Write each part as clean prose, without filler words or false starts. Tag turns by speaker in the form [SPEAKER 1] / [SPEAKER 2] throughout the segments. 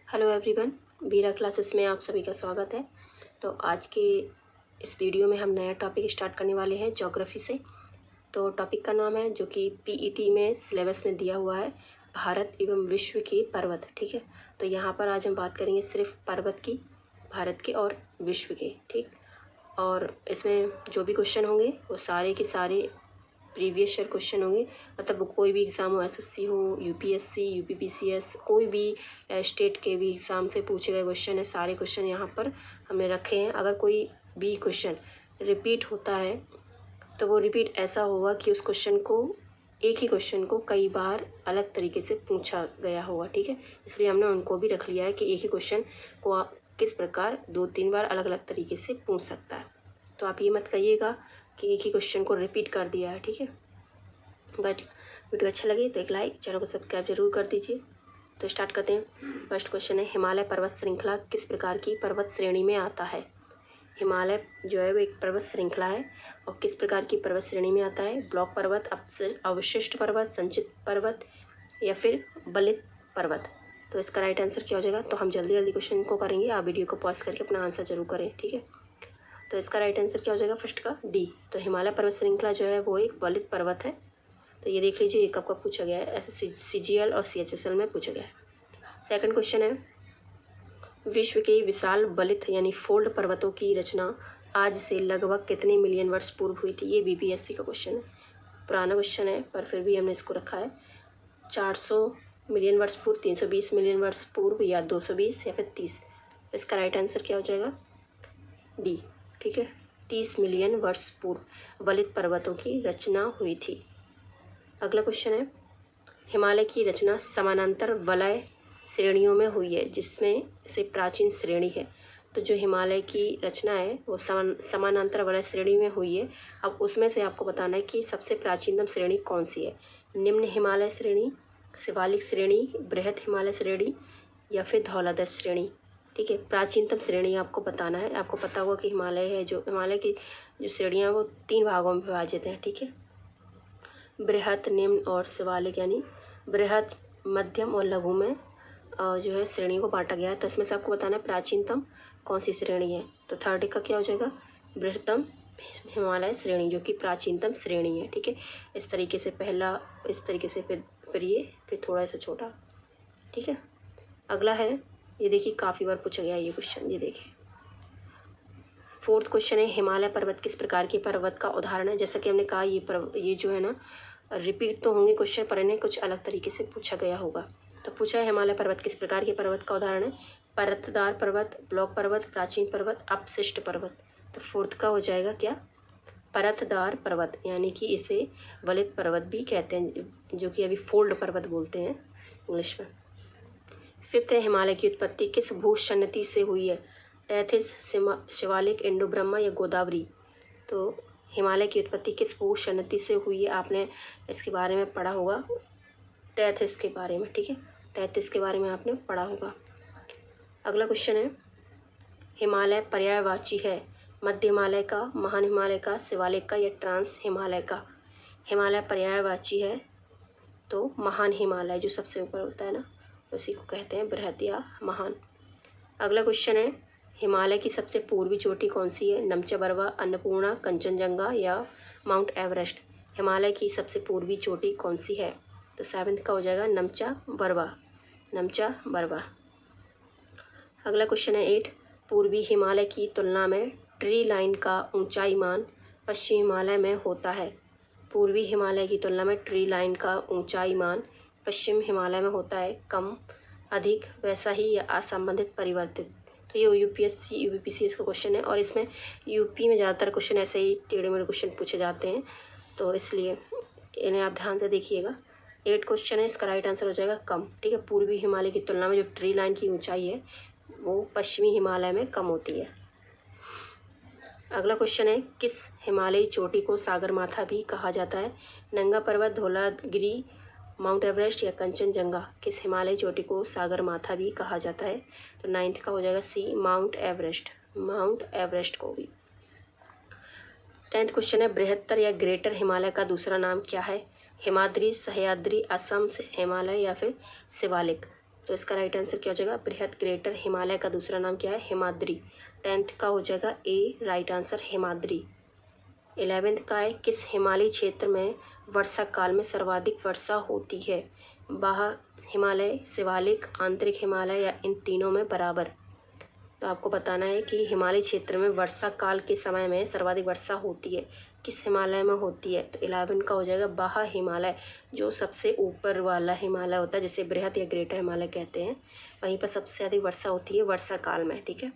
[SPEAKER 1] Hello everyone, वीरा classes में आप सभी का स्वागत है। तो आज के इस वीडियो में हम नया टॉपिक स्टार्ट करने वाले हैं ज्योग्राफी से। तो टॉपिक का नाम है, जो कि पीईटी में सिलेबस में दिया हुआ है, भारत एवं विश्व के पर्वत। ठीक है, तो यहाँ पर आज हम बात करेंगे सिर्फ पर्वत की, भारत के और विश्व के। ठीक, और इसमें जो भी क्वेश्चन होंगे वो सारे के सारे प्रीवियस ईयर क्वेश्चन होंगे। मतलब कोई भी एग्ज़ाम हो, एसएससी हो, यूपीएससी, यूपीपीसीएस, कोई भी स्टेट के भी एग्ज़ाम से पूछे गए क्वेश्चन है। सारे क्वेश्चन यहाँ पर हमने रखे हैं। अगर कोई भी क्वेश्चन रिपीट होता है तो वो रिपीट ऐसा होगा कि उस क्वेश्चन को, एक ही क्वेश्चन को कई बार अलग तरीके से पूछा गया होगा। ठीक है, इसलिए हमने उनको भी रख लिया है कि एक ही क्वेश्चन को आप किस प्रकार 2-3 बार अलग अलग तरीके से पूछ सकता है। तो आप ये मत कहिएगा कि एक ही क्वेश्चन को रिपीट कर दिया है। ठीक है, बट वीडियो अच्छा लगे तो एक लाइक, चैनल को सब्सक्राइब जरूर कर दीजिए। तो स्टार्ट करते हैं। फर्स्ट क्वेश्चन है, हिमालय पर्वत श्रृंखला किस प्रकार की पर्वत श्रेणी में आता है? हिमालय जो है वो एक पर्वत श्रृंखला है और किस प्रकार की पर्वत श्रेणी में आता है? ब्लॉक पर्वत, अवशिष्ट पर्वत, संचित पर्वत या फिर बलित पर्वत। तो इसका राइट आंसर क्या हो जाएगा? तो हम जल्दी जल्दी क्वेश्चन को करेंगे, आप वीडियो को पॉज करके अपना आंसर जरूर करें। ठीक है, तो इसका राइट आंसर क्या हो जाएगा? फर्स्ट का डी। तो हिमालय पर्वत श्रृंखला जो है वो एक बलित पर्वत है। तो ये देख लीजिए, ये कब कब पूछा गया है, ऐसे सीजीएल और सीएचएसएल में पूछा गया है। सेकंड क्वेश्चन है, विश्व के विशाल बलित यानी फोल्ड पर्वतों की रचना आज से लगभग कितने मिलियन वर्ष पूर्व हुई थी? ये बीपीएससी का क्वेश्चन है, पुराना क्वेश्चन है, पर फिर भी हमने इसको रखा है। 400 मिलियन वर्ष पूर्व, 320 मिलियन वर्ष पूर्व, या 220 या फिर 30। इसका राइट आंसर क्या हो जाएगा? डी। ठीक है, 30 मिलियन वर्ष पूर्व बलित पर्वतों की रचना हुई थी। अगला क्वेश्चन है, हिमालय की रचना समानांतर वलय श्रेणियों में हुई है, जिसमें से प्राचीन श्रेणी है। तो जो हिमालय की रचना है वो समानांतर वलय श्रेणी में हुई है। अब उसमें से आपको बताना है कि सबसे प्राचीनतम श्रेणी कौन सी है? निम्न हिमालय श्रेणी, शिवालिक श्रेणी, बृहद हिमालय श्रेणी या फिर धौलाधर श्रेणी। ठीक है, प्राचीनतम श्रेणी आपको बताना है। आपको पता होगा कि हिमालय है, जो हिमालय की जो श्रेणियाँ वो 3 भागों में विभाजित हैं। ठीक है, बृहत, निम्न और शिवालिक, यानी बृहत, मध्यम और लघु में जो है श्रेणियों को बांटा गया है। तो इसमें से आपको बताना है प्राचीनतम कौन सी श्रेणी है। तो थर्ड का क्या हो जाएगा? बृहत्तम हिमालय श्रेणी, जो कि प्राचीनतम श्रेणी है। ठीक है, इस तरीके से पहला, इस तरीके से फिर ये, फिर थोड़ा सा छोटा। ठीक है, अगला है, ये देखिए काफ़ी बार पूछा गया ये क्वेश्चन, ये देखिए। फोर्थ क्वेश्चन है, हिमालय पर्वत किस प्रकार के पर्वत का उदाहरण है? जैसा कि हमने कहा, ये जो है ना, रिपीट तो होंगे क्वेश्चन, पर इन्हें कुछ अलग तरीके से पूछा गया होगा। तो पूछा है, हिमालय पर्वत किस प्रकार के पर्वत का उदाहरण है? परतदार पर्वत, ब्लॉक पर्वत, प्राचीन पर्वत, अपशिष्ट पर्वत। तो फोर्थ का हो जाएगा क्या? परतदार पर्वत, यानी कि इसे वलित पर्वत भी कहते हैं, जो कि अभी फोल्ड पर्वत बोलते हैं इंग्लिश में। फिफ्थ है, हिमालय की उत्पत्ति किस भूसन्नति से हुई है? टेथिस, शिवालिक, इंडो ब्रह्मा या गोदावरी। तो हिमालय की उत्पत्ति किस भूसन्नति से हुई है? आपने इसके बारे में पढ़ा होगा, टेथिस के बारे में। ठीक है, टेथिस के बारे में आपने पढ़ा होगा। अगला क्वेश्चन है, हिमालय पर्यायवाची है? मध्य हिमालय का, महान हिमालय का, शिवालिक का या ट्रांस हिमालय का? हिमालय पर्यायवाची है तो महान हिमालय जो सबसे ऊपर होता है ना, उसी को कहते हैं बृहद या महान। अगला क्वेश्चन है, हिमालय की सबसे पूर्वी चोटी कौन सी है? नमचा बरवा, अन्नपूर्णा, कंचनजंगा या माउंट एवरेस्ट। हिमालय की सबसे पूर्वी चोटी कौन सी है? तो 7th का हो जाएगा नमचा बरवा, नमचा बरवा। अगला क्वेश्चन है 8, पूर्वी हिमालय की तुलना में ट्री लाइन का ऊंचाई मान पश्चिम हिमालय में होता है। पूर्वी हिमालय की तुलना में ट्री लाइन का ऊंचाई मान पश्चिम हिमालय में होता है कम, अधिक, वैसा ही या असंबंधित, परिवर्तित। तो ये यूपीएससी यूपीपीसीएस का क्वेश्चन है, और इसमें यूपी में ज़्यादातर क्वेश्चन ऐसे ही टेढ़े मेढ़े क्वेश्चन पूछे जाते हैं, तो इसलिए इन्हें आप ध्यान से देखिएगा। 8 क्वेश्चन है, इसका राइट आंसर हो जाएगा कम। ठीक है, पूर्वी हिमालय की तुलना में जो ट्री लाइन की ऊंचाई है वो पश्चिमी हिमालय में कम होती है। अगला क्वेश्चन है, किस हिमालयी चोटी को सागरमाथा भी कहा जाता है? नंगा पर्वत, धौलागिरी, माउंट एवरेस्ट या कंचनजंगा। किस हिमालयी चोटी को सागरमाथा भी कहा जाता है? तो 9th का हो जाएगा सी, माउंट एवरेस्ट, माउंट एवरेस्ट को भी। 10th क्वेश्चन है, बृहत्तर या ग्रेटर हिमालय का दूसरा नाम क्या है? हिमाद्री, सह्याद्री, असम हिमालय या फिर शिवालिक। तो इसका राइट आंसर क्या हो जाएगा, बृहद ग्रेटर हिमालय का दूसरा नाम क्या है, हिमाद्री। 10th का हो जाएगा ए राइट आंसर, हिमाद्री। 11th का है, किस हिमालयी क्षेत्र में वर्षा काल में सर्वाधिक वर्षा होती है, बाह्य हिमालय, शिवालिक, आंतरिक हिमालय या इन तीनों में बराबर। तो आपको बताना है कि हिमालय क्षेत्र में वर्षा काल के समय में सर्वाधिक वर्षा होती है, किस हिमालय में होती है। तो 11 का हो जाएगा बाह्य हिमालय, जो सबसे ऊपर वाला हिमालय होता है, जिसे बृहद या ग्रेटर हिमालय कहते हैं, वहीं पर सबसे अधिक वर्षा होती है वर्षा काल में। ठीक है।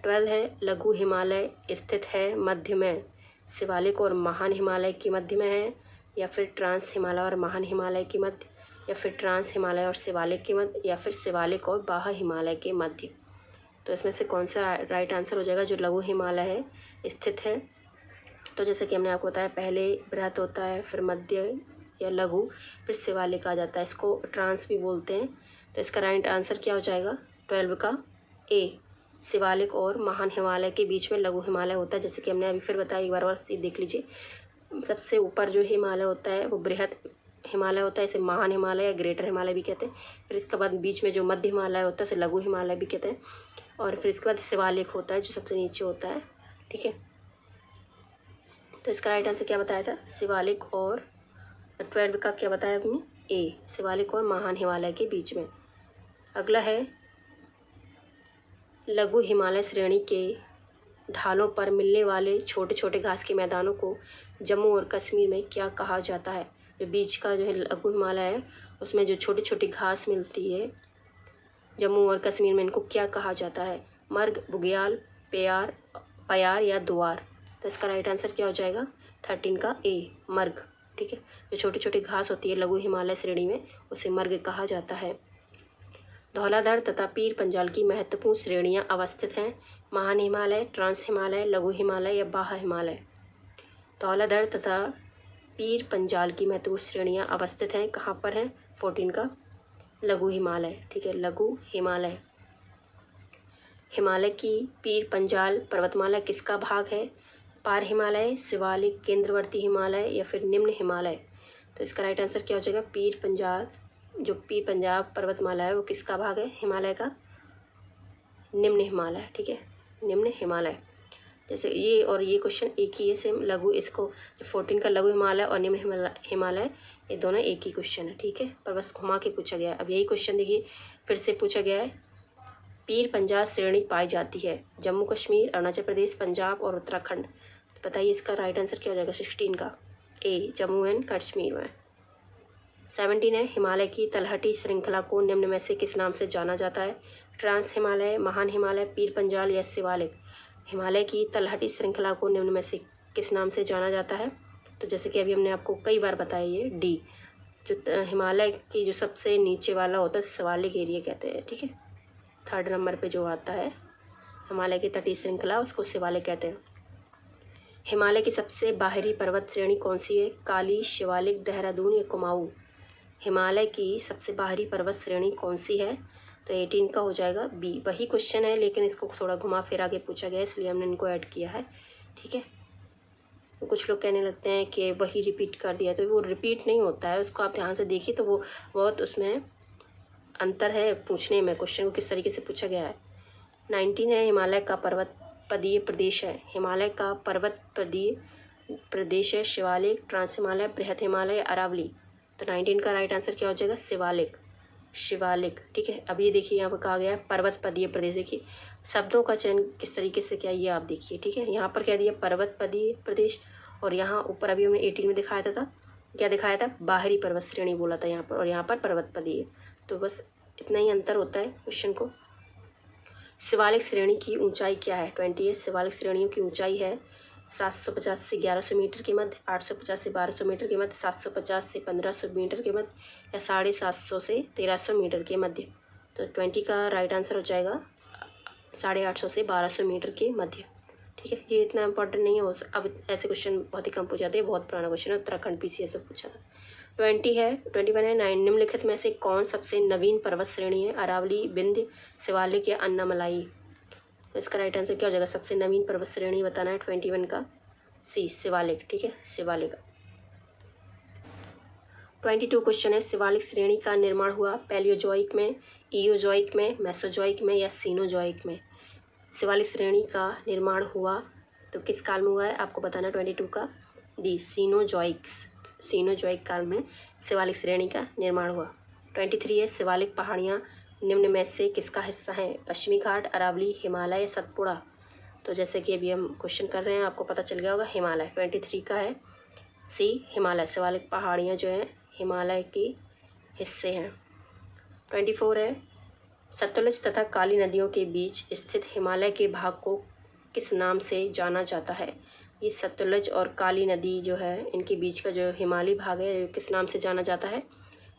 [SPEAKER 1] 12 है, लघु हिमालय स्थित है मध्य में, शिवालिक और महान हिमालय के मध्य में है, या फिर ट्रांस हिमालय और महान हिमालय के मध्य, या फिर ट्रांस हिमालय और शिवालिक के मध्य, या फिर शिवालिक और बाह्य हिमालय के मध्य। तो इसमें से कौन सा राइट आंसर हो जाएगा, जो लघु हिमालय है स्थित है। तो जैसे कि हमने आपको बताया, पहले बृहद होता है, फिर मध्य या लघु, फिर शिवालिक आ जाता है, इसको ट्रांस भी बोलते हैं। तो इसका राइट आंसर क्या हो जाएगा, 12 का ए, शिवालिक और महान हिमालय के बीच में लघु हिमालय होता है। जैसे कि हमने अभी फिर बताया, एक बार और देख लीजिए, सबसे ऊपर जो हिमालय होता है वो बृहद हिमालय होता है, इसे महान हिमालय या ग्रेटर हिमालय भी कहते हैं। फिर इसके बाद बीच में जो मध्य हिमालय होता है उसे लघु हिमालय भी कहते हैं, और फिर इसके बाद शिवालिक होता है जो सबसे नीचे होता है। ठीक है। तो इसका राइट आंसर क्या बताया था, शिवालिक, और 12 का क्या बताया हमने, ए, शिवालिक और महान हिमालय के बीच में। अगला है, लघु हिमालय श्रेणी के ढालों पर मिलने वाले छोटे छोटे घास के मैदानों को जम्मू और कश्मीर में क्या कहा जाता है। जो बीच का जो है लघु हिमालय है, उसमें जो छोटी छोटी घास मिलती है जम्मू और कश्मीर में, इनको क्या कहा जाता है, मर्ग, बुग्याल, पयार या दुआर। तो इसका राइट आंसर क्या हो जाएगा, 13 का ए, मर्ग। ठीक है। जो छोटी छोटी घास होती है लघु हिमालय श्रेणी में, उसे मर्ग कहा जाता है। धौलाधर तथा पीर पंजाल की महत्वपूर्ण श्रेणियां अवस्थित हैं, महान हिमालय, ट्रांस हिमालय, लघु हिमालय या बाह्य हिमालय। धौलाधर तथा पीर पंजाल की महत्वपूर्ण श्रेणियां अवस्थित हैं, कहाँ पर हैं, 14 का लघु हिमालय। ठीक है, लघु हिमालय। हिमालय की पीर पंजाल पर्वतमाला किसका भाग है, पार हिमालय, शिवालिक, केंद्रवर्ती हिमालय या फिर निम्न हिमालय। तो इसका राइट आंसर क्या हो जाएगा, पीर पंजाल, जो पीर पंजाब पर्वतमाला है वो किसका भाग है, हिमालय का निम्न हिमालय। ठीक है, निम्न हिमालय। जैसे ये और ये क्वेश्चन एक ही है, सेम लघु, इसको जो 14 का लघु हिमालय और निम्न हिमालय ये दोनों एक ही क्वेश्चन है। ठीक है, पर बस घुमा के पूछा गया है। अब यही क्वेश्चन देखिए फिर से पूछा गया है, पीर पंजाल श्रेणी पाई जाती है जम्मू कश्मीर, अरुणाचल प्रदेश, पंजाब और उत्तराखंड। तो बताइए इसका राइट आंसर क्या हो जाएगा, 16 का ए, जम्मू एंड कश्मीर में। 17 है, हिमालय की तलहटी श्रृंखला को निम्न में से किस नाम से जाना जाता है, ट्रांस हिमालय, महान हिमालय, पीर पंजाल या शिवालिक। हिमालय की तलहटी श्रृंखला को निम्न में से किस नाम से जाना जाता है। तो जैसे कि अभी हमने आपको कई बार बताया, ये डी, जो हिमालय की जो सबसे नीचे वाला होता है शिवालिक एरिया कहते हैं। ठीक है, 3rd नंबर पे जो आता है हिमालय की तटीय श्रृंखला, उसको शिवालिक कहते हैं। हिमालय की सबसे बाहरी पर्वत श्रेणी कौन सी है, काली, शिवालिक, देहरादून या कुमाऊं। हिमालय की सबसे बाहरी पर्वत श्रेणी कौन सी है, तो 18 का हो जाएगा बी। वही क्वेश्चन है लेकिन इसको थोड़ा घुमा फिरा के पूछा गया है, इसलिए हमने इनको ऐड किया है। ठीक है, तो कुछ लोग कहने लगते हैं कि वही रिपीट कर दिया, तो वो रिपीट नहीं होता है, उसको आप ध्यान से देखिए तो वो बहुत उसमें अंतर है पूछने में, क्वेश्चन को किस तरीके से पूछा गया है। 19 है, हिमालय का पर्वत पदीय प्रदेश है। हिमालय का पर्वत पदीय प्रदेश है शिवालिक, ट्रांस हिमालय, बृहद हिमालय, अरावली। तो 19 का राइट आंसर क्या हो जाएगा, शिवालिक, शिवालिक। ठीक है, अब ये देखिए यहाँ पर कहा गया है पर्वत पदीय प्रदेश। देखिए शब्दों का चयन किस तरीके से किया, ये आप देखिए। ठीक है, यहाँ पर कह दिया पर्वत पदीय प्रदेश, और यहाँ ऊपर अभी हमने 18 में दिखाया था क्या दिखाया था, बाहरी पर्वत श्रेणी बोला था यहाँ पर, और यहाँ पर पर्वत पदीय। तो बस इतना ही अंतर होता है क्वेश्चन को। शिवालिक श्रेणी की ऊंचाई क्या है, 20 शिवालिक श्रेणियों की ऊंचाई है 750 से 1100 मीटर के मध्य, 850 से 1200 मीटर के मध्य, 750 से 1500 मीटर के मध्य, या 750 से 1300 मीटर के मध्य। तो 20 का राइट आंसर हो जाएगा 850 से 1200 मीटर के मध्य। ठीक है, ये इतना इंपॉर्टेंट नहीं है, अब ऐसे क्वेश्चन बहुत ही कम पूछे जाते हैं, बहुत पुराना क्वेश्चन है, उत्तराखंड PCS से पूछा था। 21 है, 9 निम्नलिखित में से कौन सबसे नवीन पर्वत श्रेणी है, अरावली, विंध्य, शिवालिक या अन्नामलाई। तो इसका राइट आंसर क्या हो जाएगा, सबसे नवीन पर्वत श्रेणी बताना है 21 का सी, शिवालिक। ठीक है, शिवालिक। 22 क्वेश्चन है, शिवालिक श्रेणी का निर्माण हुआ पैलियोजोइक में, इयोजोइक में, मेसोजोइक में या सीनोजोइक में। शिवालिक श्रेणी का निर्माण हुआ तो किस काल में हुआ है आपको बताना। 22 का डी, सीनोजोइक काल में शिवालिक श्रेणी का निर्माण हुआ। 23 है, शिवालिक पहाड़ियाँ निम्न में से किसका हिस्सा हैं। पश्चिमी घाट, अरावली, हिमालय या सतपुड़ा। तो जैसे कि अभी हम क्वेश्चन कर रहे हैं आपको पता चल गया होगा हिमालय। 23 का है सी, हिमालय। शिवालिक पहाड़ियाँ जो हैं हिमालय के हिस्से हैं। 24 है, सतलुज तथा काली नदियों के बीच स्थित हिमालय के भाग को किस नाम से जाना जाता है। ये सतलुज और काली नदी जो है इनके बीच का जो हिमालयी भाग है किस नाम से जाना जाता है।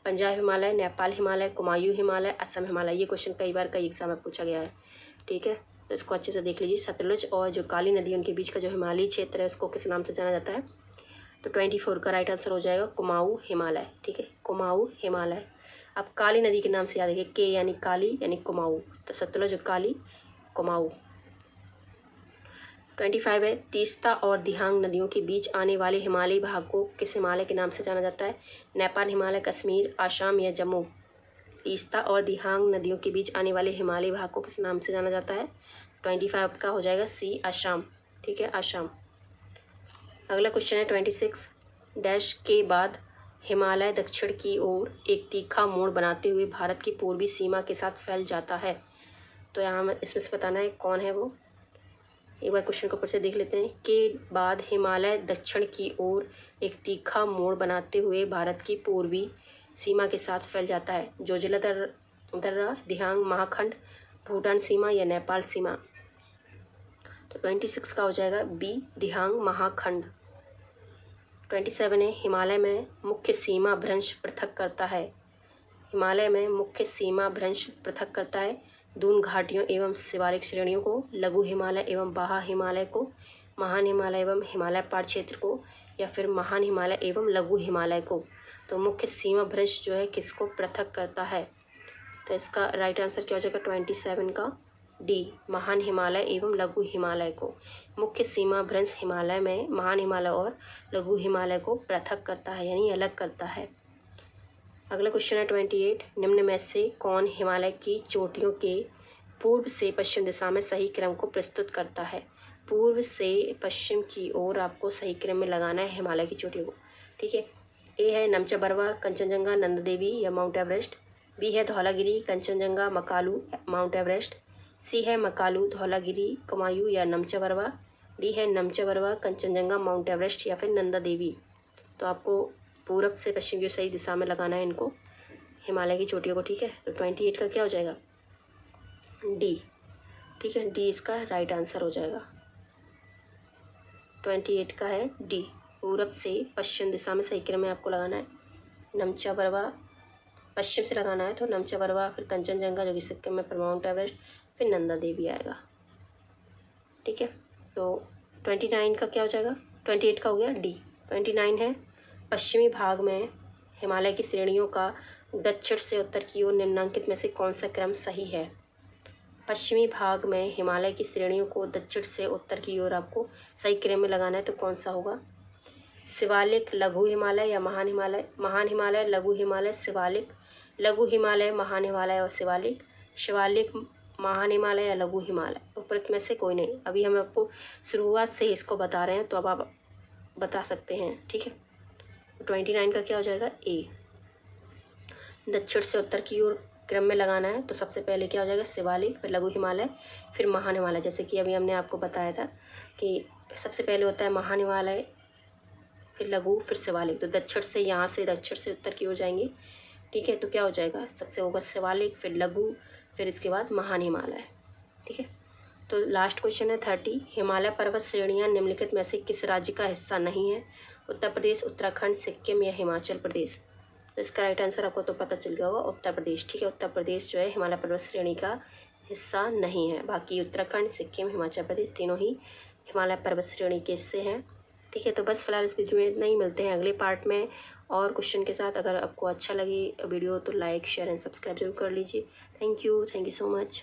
[SPEAKER 1] पंजाब हिमालय, नेपाल हिमालय, कुमायूं हिमालय, असम हिमालय। ये क्वेश्चन कई बार कई एग्जाम में पूछा गया है, ठीक है, तो इसको अच्छे से देख लीजिए। सतलुज और जो काली नदी उनके बीच का जो हिमालयी क्षेत्र है उसको किस नाम से जाना जाता है। तो 24 का राइट आंसर हो जाएगा कुमाऊं हिमालय, ठीक है, कुमाऊं हिमालय। अब काली नदी के नाम से याद रखिए, के यानी काली यानी कुमाऊं, तो सतलुज काली कुमाऊं। 25 है, तीस्ता और दिहांग नदियों के बीच आने वाले हिमालयी भाग को किस हिमालय के नाम से जाना जाता है। नेपाल हिमालय, कश्मीर, आसाम या जम्मू। तीस्ता और दिहांग नदियों के बीच आने वाले हिमालयी भाग को किस नाम से जाना जाता है। 25 का हो जाएगा सी, आसाम, ठीक है, आसाम। अगला क्वेश्चन है 26 डैश के बाद हिमालय दक्षिण की ओर एक तीखा मोड़ बनाते हुए भारत की पूर्वी सीमा के साथ फैल जाता है। तो यहाँ इसमें से बताना है कौन है वो। एक बार क्वेश्चन को ऊपर से देख लेते हैं। के बाद हिमालय दक्षिण की ओर एक तीखा मोड़ बनाते हुए भारत की पूर्वी सीमा के साथ फैल जाता है। जोजिला दर्रा, दिहांग महाखंड, भूटान सीमा या नेपाल सीमा। तो 26 का हो जाएगा बी, दिहांग महाखंड। 27 है, हिमालय में मुख्य सीमा भ्रंश पृथक करता है। हिमालय में मुख्य सीमा भ्रंश पृथक करता है दून घाटियों एवं शिवालिक श्रेणियों को, लघु हिमालय एवं बाहा हिमालय को, महान हिमालय एवं हिमालय पार क्षेत्र को या फिर महान हिमालय एवं लघु हिमालय को। तो मुख्य सीमा भ्रंश जो है किसको पृथक करता है। तो इसका राइट आंसर क्या हो जाएगा 27 का डी, महान हिमालय एवं लघु हिमालय को। मुख्य सीमा भ्रंश हिमालय में महान हिमालय और लघु हिमालय को पृथक करता है यानी अलग करता है। अगला क्वेश्चन है 28 निम्न में से कौन हिमालय की चोटियों के पूर्व से पश्चिम दिशा में सही क्रम को प्रस्तुत करता है। पूर्व से पश्चिम की ओर आपको सही क्रम में लगाना है हिमालय की चोटियों को, ठीक है। ए है नमचा बरवा, कंचनजंगा, नंदा देवी या माउंट एवरेस्ट। बी है धौलागिरी, कंचनजंगा, मकालू, माउंट एवरेस्ट। सी है मकालू, धौलागिरी, कुमायूं या नमचा बरवा। डी है नमचा बरवा, कंचनजंगा, माउंट एवरेस्ट या फिर नंदा देवी। तो आपको पूरब से पश्चिम की सही दिशा में लगाना है इनको, हिमालय की चोटियों को, ठीक है। तो 28 का क्या हो जाएगा डी, ठीक है, डी इसका राइट आंसर हो जाएगा। 28 का है डी, पूरब से पश्चिम दिशा में सही क्रम में आपको लगाना है। नमचा बरवा पश्चिम से लगाना है तो नमचा बरवा, फिर कंचनजंगा जो कि सिक्किम में, फिर माउंट एवरेस्ट, फिर नंदा देवी आएगा, ठीक है। तो 29 का क्या हो जाएगा, 28 का हो गया डी। 29 है, पश्चिमी भाग में हिमालय की श्रेणियों का दक्षिण से उत्तर की ओर निम्नलिखित में से कौन सा क्रम सही है। पश्चिमी भाग में हिमालय की श्रेणियों को दक्षिण से उत्तर की ओर आपको सही क्रम में लगाना है तो कौन सा होगा। शिवालिक, लघु हिमालय या महान हिमालय। महान हिमालय, लघु हिमालय, शिवालिक, लघु हिमालय, महान हिमालय और शिवालिक, शिवालिक, महान हिमालय या लघु हिमालय। उपरोक्त में से कोई नहीं। अभी हम आपको शुरुआत से इसको बता रहे हैं तो अब आप बता सकते हैं, ठीक है। 29 का क्या हो जाएगा ए, दक्षिण से उत्तर की ओर क्रम में लगाना है तो सबसे पहले क्या हो जाएगा शिवालिक, फिर लघु हिमालय, फिर महान हिमालय। जैसे कि अभी हमने आपको बताया था कि सबसे पहले होता है महान हिमालय, फिर लघु, फिर शिवालिक। तो दक्षिण से यहाँ से दक्षिण से उत्तर की ओर जाएंगे, ठीक है। तो क्या हो जाएगा, सबसे होगा शिवालिक, फिर लघु, फिर इसके बाद महान हिमालय, ठीक है। तो लास्ट क्वेश्चन है 30 हिमालय पर्वत श्रेणियाँ निम्नलिखित में से किस राज्य का हिस्सा नहीं है। उत्तर प्रदेश, उत्तराखंड, सिक्किम या हिमाचल प्रदेश। तो इसका राइट आंसर आपको तो पता चल गया होगा उत्तर प्रदेश, ठीक है। उत्तर प्रदेश जो है हिमालय पर्वत श्रेणी का हिस्सा नहीं है। बाकी उत्तराखंड, सिक्किम, हिमाचल प्रदेश तीनों ही हिमालय पर्वत श्रेणी के हिस्से हैं, ठीक है। तो बस फिलहाल इस वीडियो में इतना ही, मिलते हैं अगले पार्ट में और क्वेश्चन के साथ। अगर आपको अच्छा लगे वीडियो तो लाइक, शेयर एंड सब्सक्राइब जरूर कर लीजिए। Thank you so much.